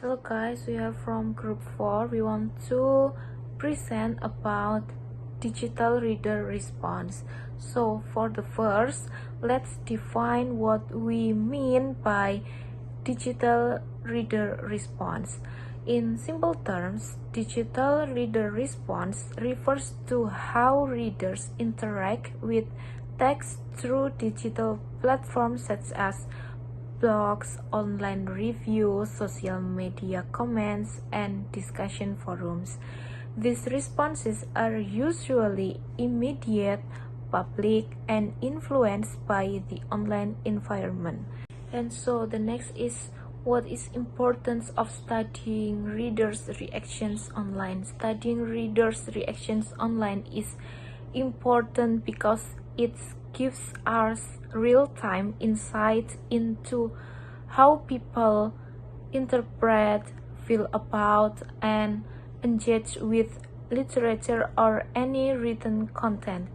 Hello guys, we are from group 4. We want to present about digital reader response. So for the first, let's define what we mean by digital reader response. In simple terms, digital reader response refers to how readers interact with text through digital platforms such as blogs, online reviews, social media comments, and discussion forums. These responses are usually immediate, public, and influenced by the online environment. And so the next is what is importance of studying readers' reactions online. Studying readers' reactions online is important because it gives us real-time insight into how people interpret, feel about, and engage with literature or any written content.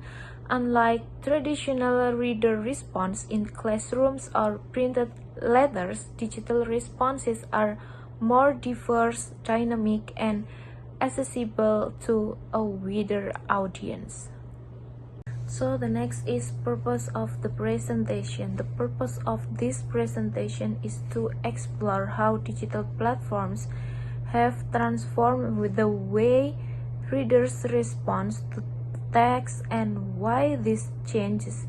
Unlike traditional reader response in classrooms or printed letters, digital responses are more diverse, dynamic, and accessible to a wider audience. So the next is purpose of the presentation. The purpose of this presentation is to explore how digital platforms have transformed with the way readers respond to text and why these changes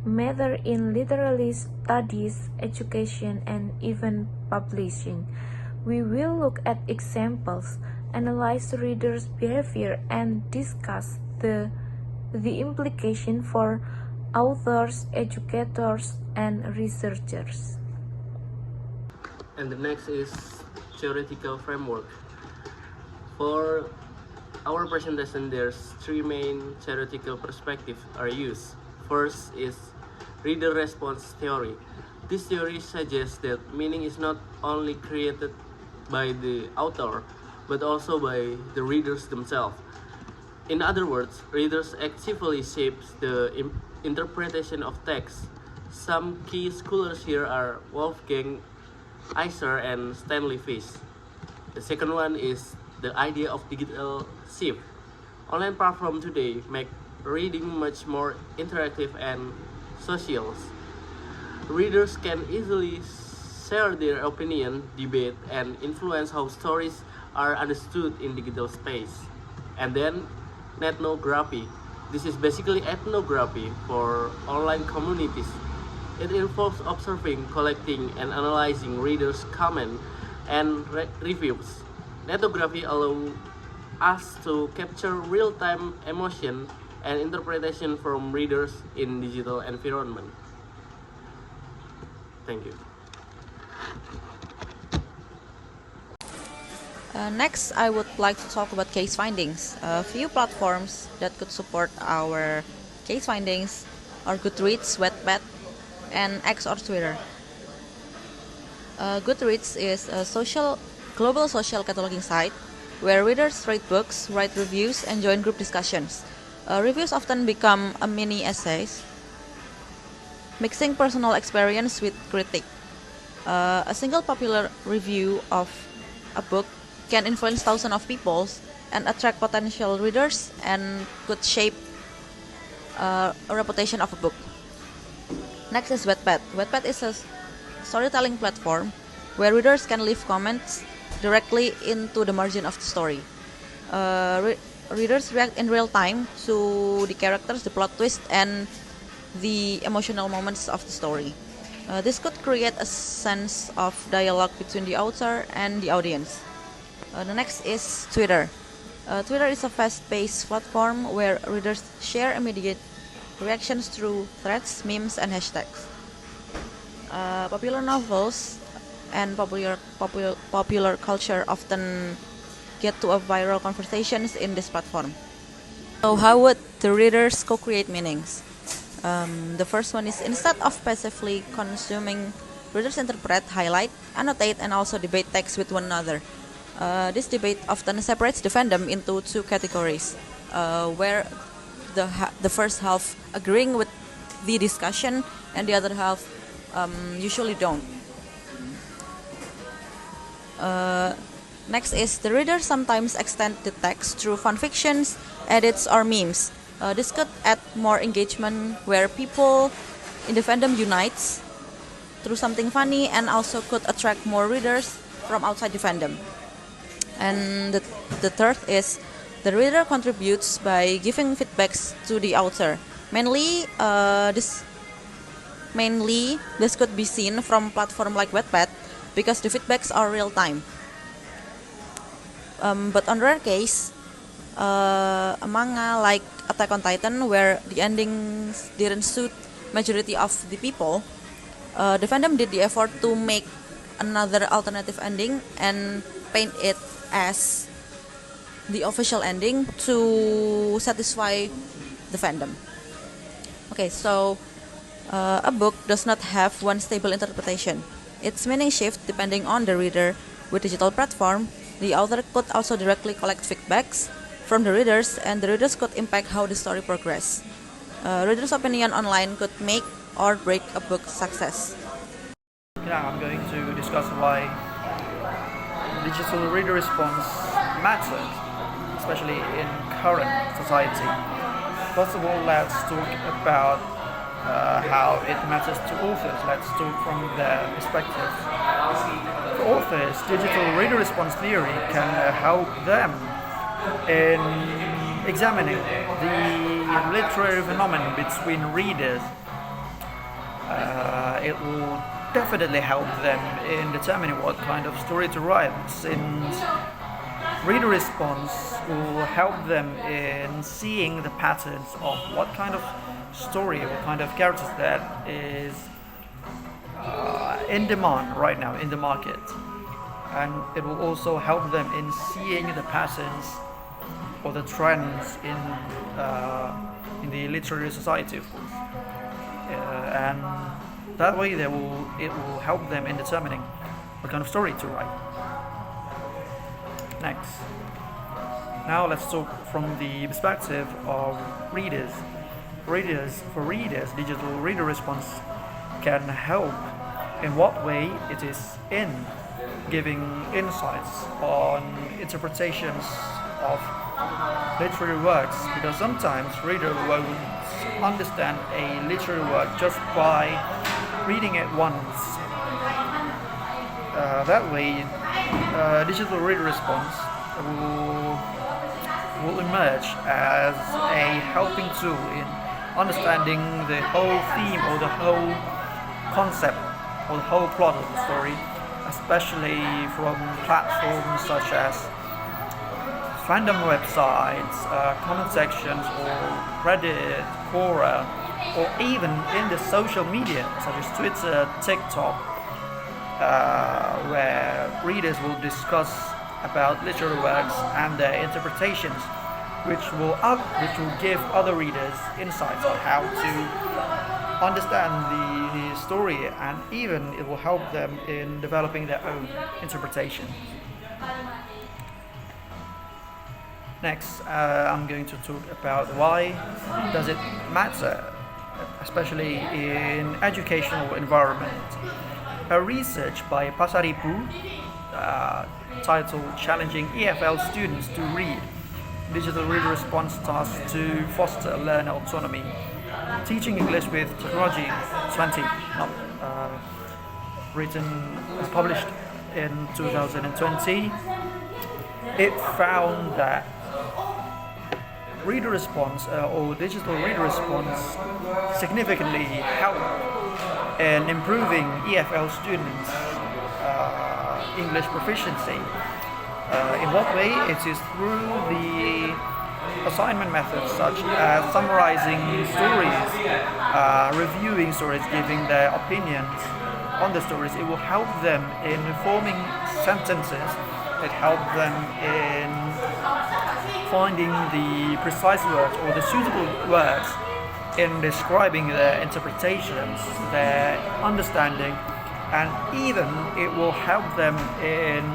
matter in literary studies, education, and even publishing. We will look at examples, analyze readers' behavior, and discuss the implication for authors, educators, and researchers. And the next is theoretical framework. For our presentation, there's three main theoretical perspectives are used. First is reader response theory. This theory suggests that meaning is not only created by the author, but also by the readers themselves. In other words, readers actively shape the interpretation of text. Some key scholars here are Wolfgang Iser and Stanley Fish. The second one is the idea of digital shift. Online platforms today make reading much more interactive and social. Readers can easily share their opinion, debate, and influence how stories are understood in digital space. And then ethnography. This is basically ethnography for online communities. It involves observing, collecting, and analyzing readers' comments and reviews. Ethnography allows us to capture real-time emotion and interpretation from readers in digital environment. Thank you. Next, I would like to talk about case findings. A few platforms that could support our case findings are Goodreads, Wattpad, and X or Twitter. Goodreads is a global social cataloging site where readers rate books, write reviews, and join group discussions. Reviews often become a mini essays, mixing personal experience with critique. A single popular review of a book can influence thousands of people and attract potential readers and could shape a reputation of a book. Next is Wattpad. Wattpad is a storytelling platform where readers can leave comments directly into the margin of the story. Readers react in real time to the characters, the plot twist, and the emotional moments of the story. This could create a sense of dialogue between the author and the audience. The next is Twitter. Twitter is a fast-paced platform where readers share immediate reactions through threads, memes, and hashtags. Popular novels and popular culture often get to a viral conversations in this platform. So how would the readers co-create meanings? The first one is instead of passively consuming, readers interpret, highlight, annotate, and also debate text with one another. This debate often separates the fandom into two categories, where the first half agreeing with the discussion and the other half usually don't. Next is the reader sometimes extend the text through fan fictions, edits, or memes. This could add more engagement where people in the fandom unites through something funny and also could attract more readers from outside the fandom. And the third is the reader contributes by giving feedbacks to the author. Mainly this could be seen from platform like Wattpad because the feedbacks are real time. But on rare case, a manga like Attack on Titan, where the endings didn't suit majority of the people, the fandom did the effort to make another alternative ending and paint it as the official ending to satisfy the fandom. Okay, so a book does not have one stable interpretation. Its meaning shift depending on the reader. With digital platform, the author could also directly collect feedbacks from the readers, and the readers could impact how the story progresses. Readers' opinion online could make or break a book's success. Now I'm going to discuss why digital reader response matters, especially in current society. First of all, let's talk about how it matters to authors. Let's talk from their perspective. For authors, digital reader response theory can help them in examining the literary phenomenon between readers. It will definitely help them in determining what kind of story to write, since reader response will help them in seeing the patterns of what kind of story, what kind of characters that is in demand right now in the market. And it will also help them in seeing the patterns or the trends in the literary society, of course. And that way it will help them in determining what kind of story to write. Next. Now let's talk from the perspective of readers. For readers, digital reader response can help in what way it is in giving insights on interpretations of literary works, because sometimes reader won't understand a literary work just by reading it once. That way, digital reader response will emerge as a helping tool in understanding the whole theme or the whole concept or the whole plot of the story, especially from platforms such as fandom websites, comment sections, or Reddit, Quora, or even in the social media such as Twitter, TikTok, where readers will discuss about literary works and their interpretations, which will give other readers insights on how to understand the story, and even it will help them in developing their own interpretation. Next, I'm going to talk about why does it matter, especially in educational environment. A research by Pasaripu titled Challenging EFL Students to Read, Digital Reader Response Task to Foster Learner Autonomy, Teaching English with Technology 20, published in 2020. It found that reader response or digital reader response significantly help in improving EFL students' English proficiency. In what way? It is through the assignment methods such as summarizing stories, reviewing stories, giving their opinions on the stories. It will help them in forming sentences. It helps them in finding the precise words or the suitable words in describing their interpretations, their understanding, and even it will help them in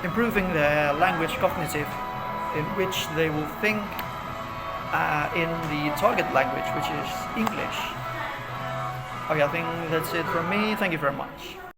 improving their language cognitive, in which they will think in the target language, which is English. Okay, I think that's it from me. Thank you very much.